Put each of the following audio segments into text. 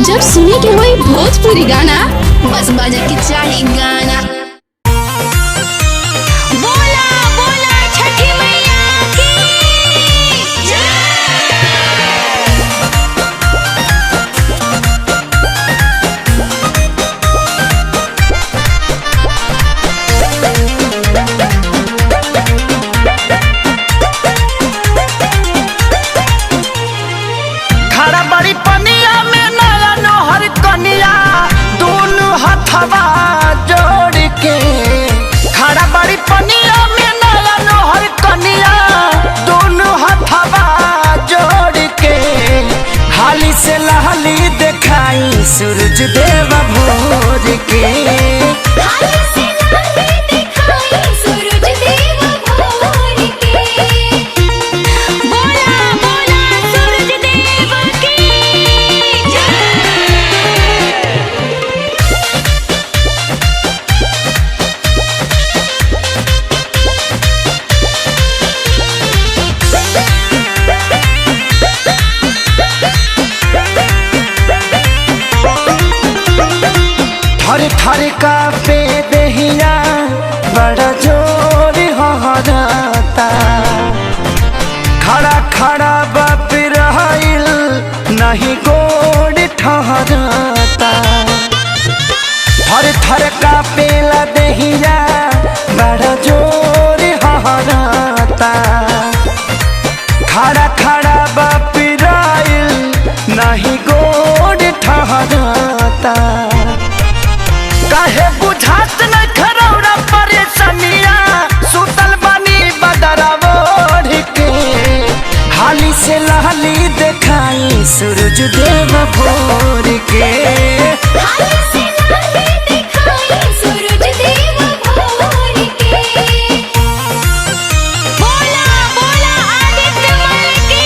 जब सुने के होई भोजपुरी गाना बस बजे के चाही गाना। बोला बोला छठी मैया की खड़ा बड़ी पनिया में नया नोहर कनिया दोनों हथवा जोड़ के। खड़ा बड़ी पनिया में नया नोहर कनिया दोनों हथवा जोड़ के। हाली से लहली दिखाई सूरज देव भोर के। हाली से लहली दिखाई सूरज देव भोर के। बोला बोला सूरज देव की थर थर का पे दहिया बड़ा जोर हहराता। खड़ा खड़ा बाप रहिल नहीं गोड़ ठहराता। थर थर का पेला दहिया बड़ा जोर हहराता। खड़ा खड़ा बाप रहिल नहीं गोड़ ठहराता। काहे बुझात न खरौरा परेशानिया सुतल बानी बदरा ओढ़ के। हाली से लहली दिखाई सूरज देव भोर के। हाली से लहली दिखाई सूरज देव भोर के। बोला बोला आदित्य मल की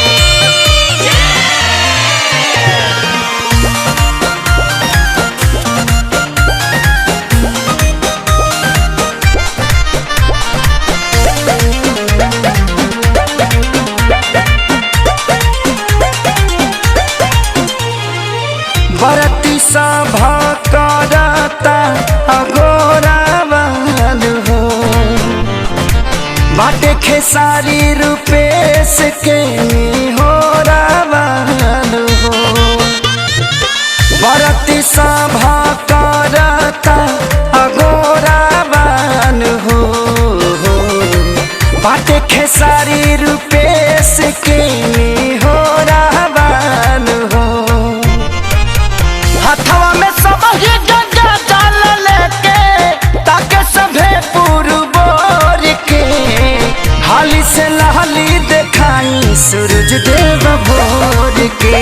बरती सभा करता अगोरा वाल हो। बाटे खेसारी रूपेश के हो रावाल हो। बरती सभा करता अगोरा वाल हो। बाटे खेसारी रूपेश के हो रावाल हो। हथवा में सब ही गंगा जल लेके ताके सभे पुरबोर के। हाली से लहली दिखाई सूरज देव भोर के।